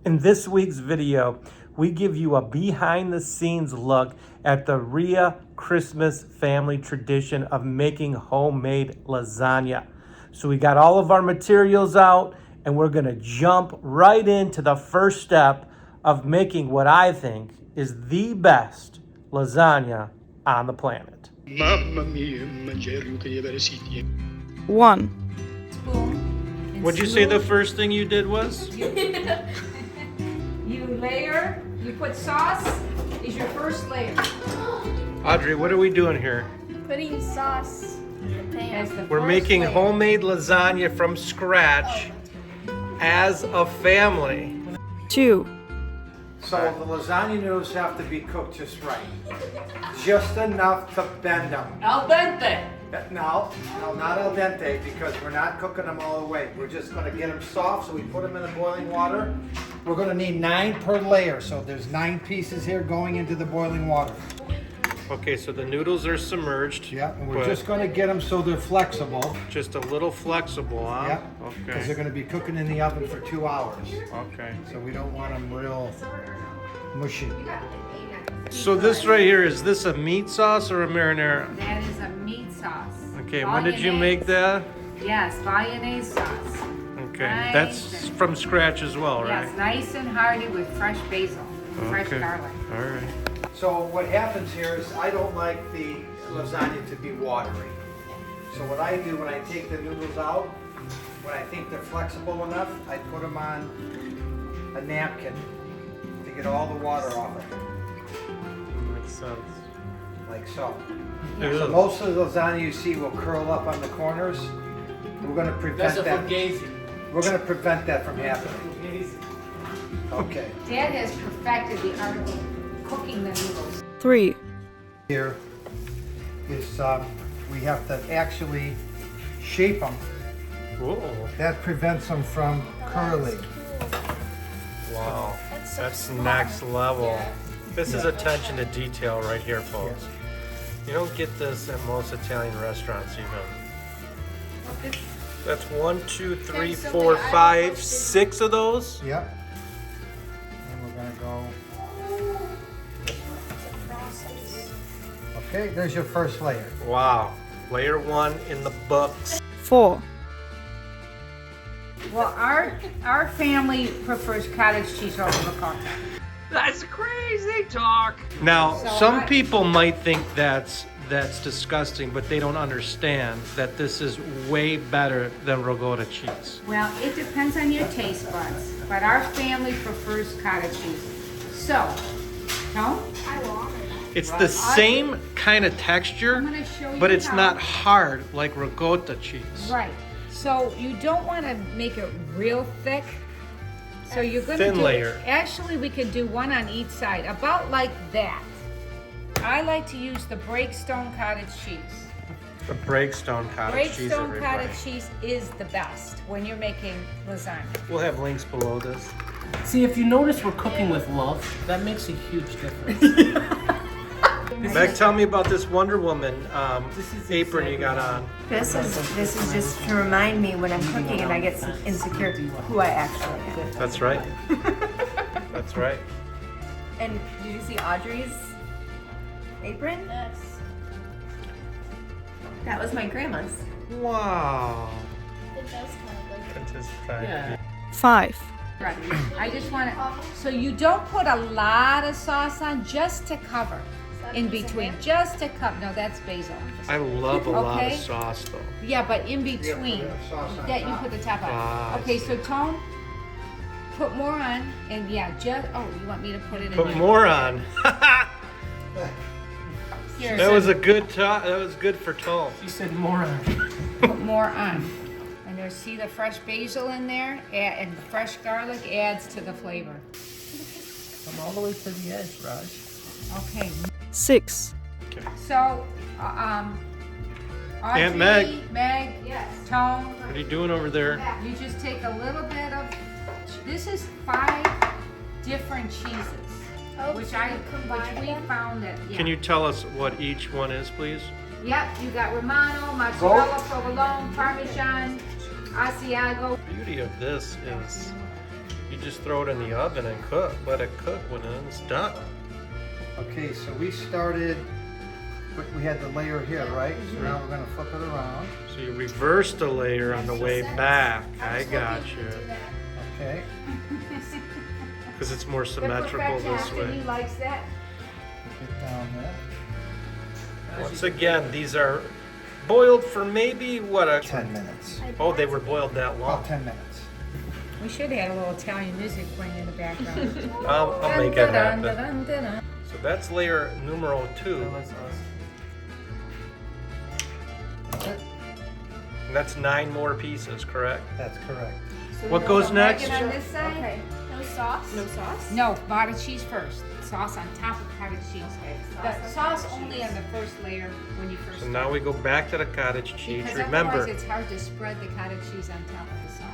In this week's video, we give you a behind-the-scenes look at the Rhea Christmas family tradition of making homemade lasagna. So we got all of our materials out, and we're gonna jump right into the first step of making what I think is the best lasagna on the planet. Mamma mia, mangiare che gli avere siti. 1, What'd you say the first thing you did was? You layer, you put sauce, is your first layer. Audrey, what are we doing here? Putting sauce in the pan. As the We're first making layer. homemade lasagna from scratch as a family. 2, So the lasagna noodles have to be cooked just right. Just enough to bend them. Al dente. No, not al dente, because we're not cooking them all the way. We're just gonna get them soft, so we put them in the boiling water. We're gonna need 9 per layer, so there's 9 pieces here going into the boiling water. Okay, so the noodles are submerged. Yeah, and we're but just gonna get them so they're flexible. just a little flexible, huh? Yeah, because they're Okay. gonna be cooking in the oven for 2 hours. Okay. So we don't want them real mushy. So this right here, is this a meat sauce or a marinara? That is a meat sauce. Okay, when did you make that? Yes, Viennese sauce. Okay, Nice. that's from scratch as well, right? Yes, nice and hearty with fresh basil, fresh Okay. garlic. All right. So what happens here is I don't like the lasagna to be watery. So what I do when I take the noodles out, when I think they're flexible enough, I put them on a napkin to get all the water off of them, Makes sense. like so. Ew. So most of the lasagna you see will curl up on the corners. We're gonna prevent that. We're gonna prevent that from happening. Okay. Dad has perfected the art of cooking the noodles. 3, Here is we have to actually shape them. Whoa. That prevents them from curling. Wow. That's so That's smart. next level. Yeah. This is attention to detail right here, folks. You don't get this at most Italian restaurants even. That's 1, 2, 3, 4, 5, 6 of those. Yep. And we're gonna go. Okay, there's your first layer. Wow. Layer 1 in the books. 4, Well, our family prefers cottage cheese over ricotta. That's crazy talk. Now, So some I- people might think that's disgusting, but they don't understand that this is way better than ricotta cheese. Well, it depends on your taste buds, but our family prefers cottage cheese. So, no? I want it. It's the same kind of texture, I'm gonna show you but it's how. not hard like ricotta cheese. Right. So you don't want to make it real thick. So you're going to Thin do layer. Actually, we could do one on each side, about like that. I like to use the Breakstone cottage cheese. The Breakstone cottage cheese, Breakstone everybody. cottage cheese is the best when you're making lasagna. We'll have links below this. See, if you notice we're cooking with love, that makes a huge difference. Meg, tell me about this Wonder Woman apron you got on. This is just to remind me when I'm cooking and I get insecure who I actually am. That's right. That's right. And did you see Audrey's apron? Yes. That was my grandma's. Wow. It does kind of look. That is kind Yeah. 5, Right. I just want to, so you don't put a lot of sauce on, just to cover. In between, just to cover. No, that's basil. I love a lot Okay. of sauce though. Yeah, but in between, sauce on that you top. put the top on. Ah, I Okay, so Tone, put more on, and yeah, just, oh, you want me to put it in Put there? more on. Here, That was a good that was good for Tom. She said moron. put more on. And there's, see the fresh basil in there? And the fresh garlic adds to the flavor. Come all the way to the edge, Raj. Okay, 6, so, Audrey, Aunt Meg. Meg, yes, Tone, What are you doing over there? you just take a little bit of, this is 5 different cheeses. Oh, Which so I, you combine which we them? found it, yeah. Can you tell us what each one is, please? Yep, you got Romano, mozzarella, provolone, parmesan, Asiago. The beauty of this is you just throw it in the oven and cook. Let it cook when it's done. Okay, so we started, we had the layer here, right? So now we're gonna flip it around. So you reverse the layer on the way back. I got you. Okay. Because it's more The symmetrical this perfectionist, he way. likes that. Get down there. Once again, these are boiled for maybe what? 10 minutes. Oh, they were boiled that long. About 10 minutes. We should have had a little Italian music playing in the background. I'll make it happen. Dun-dun-dun-dun-dun. So that's layer numero 2. That's it. And that's 9 more pieces, correct? That's correct. So we What go goes to next? Megan on this side? Okay. No sauce? No sauce? No, cottage cheese first. Sauce on top of cottage cheese. The sauce only on the first layer when you first So now we go back to the cottage cheese. because Remember, otherwise it's hard to spread the cottage cheese on top of the sauce.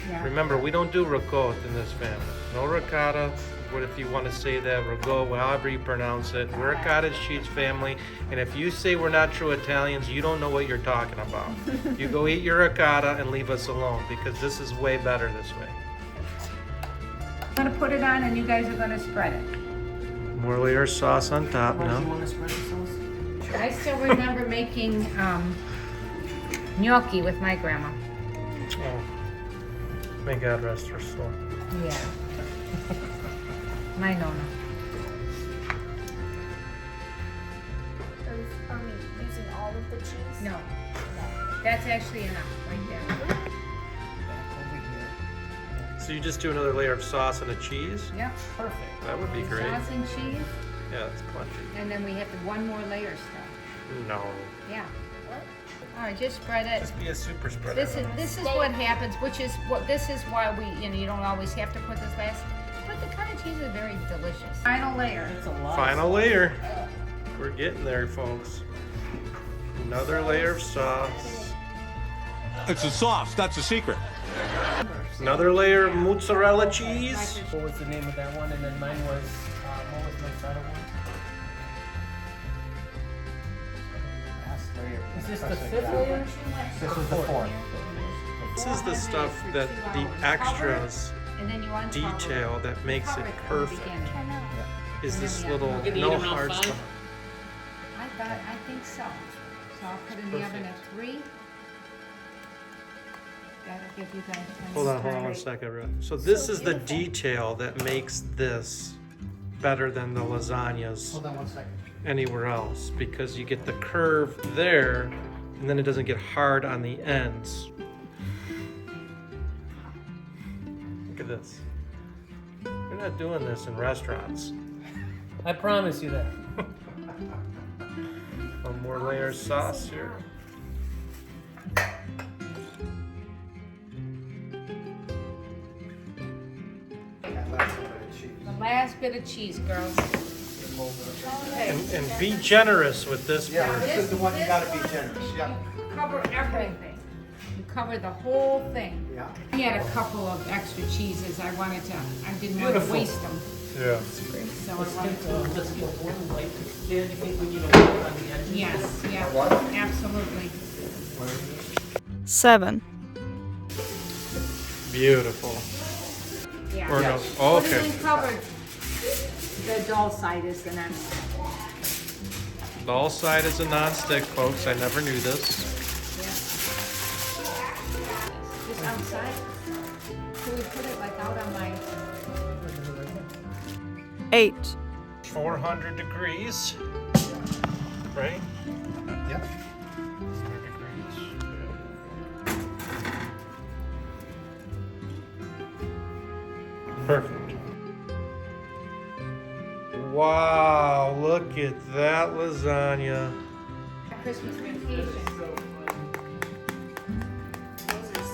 Yeah. remember, we don't do ricotta in this family. No ricotta. What if you want to say that, ricotta, however you pronounce it. We're a cottage cheese family, and if you say we're not true Italians, you don't know what you're talking about. You go eat your ricotta and leave us alone, because this is way better this way. I'm gonna put it on and you guys are gonna spread it. More layer of sauce on top Why do you now. want to spread the sauce? I still remember making gnocchi with my grandma. Oh, may God rest her soul. Yeah. My nonna. Are we using all of the cheese? No. That's actually enough right there. Over here. So you just do another layer of sauce and a cheese? Yep. Perfect. That would be great. Sauce and cheese, Yeah, that's plenty. and then we have one more layer stuff. No. Yeah. All right, just spread it. Just be a super spreader. This is what happens, this is why you don't always have to put this last. But the cottage cheese is very delicious. Final layer. It's a lot. Final layer. We're getting there, folks. Another layer of sauce. It's the sauce. That's the secret. Another layer of mozzarella cheese. What was the name of that one? And then mine was, what was my final one? Last layer. Is this the 5th layer? This was the 4th. This is the stuff that the extras And then you uncover. detail that makes it perfect. Is this little We're gonna eat no around hard 5? stuff. I think so. So I'll put in the oven at 3. That'll give you guys time. Hold on one second, Ruth. So this is the detail that makes this better than the lasagnas Hold on 1 second. anywhere else, because you get the curve there and then it doesn't get hard on the ends. Look at this. You're not doing this in restaurants. I promise you that. One more layer of sauce here. That last bit of cheese. The last bit of cheese, girls. And be generous with this Yeah, part. this is the one you gotta be generous. Yeah. Cover everything. You cover the whole thing. Yeah. I had a couple of extra cheeses. I didn't want to Beautiful. waste them. Yeah. So I Let's wanted get, to. let's get one light. Dan, do you think we need a light on the edges? Yes, yeah, What? absolutely. 7, Beautiful. Yeah. Or no. Yes. Oh, Put it okay. in covered. The dull side is the non-stick. The all side is a non-stick, folks. I never knew this. Just outside. So we put it like out on my. 8, 400 degrees. Right? Yep. 400 degrees. Perfect. Wow, look at that lasagna. Christmas vacation.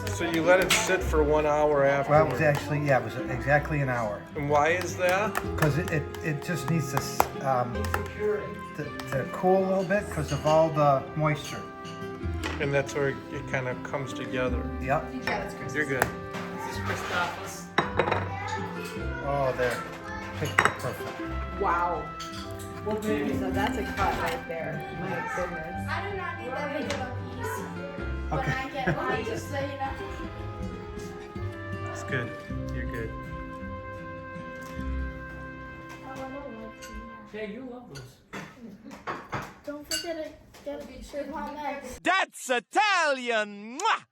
So you let it sit for 1 hour Well, it was afterward. actually, yeah, it was exactly an hour. And why is that? Because it just needs to cool a little bit because of all the moisture. And that's where it kind of comes together. Yep. You're good. This is Christophus. Oh, there. Perfect. Wow. Well, so that's a cut right there. My goodness. I do not need that big of a piece. When Okay. I get mine, just so you know. It's good. You're good. Jay, you love those. Don't forget to get a hot mess. That's Italian! Mwah!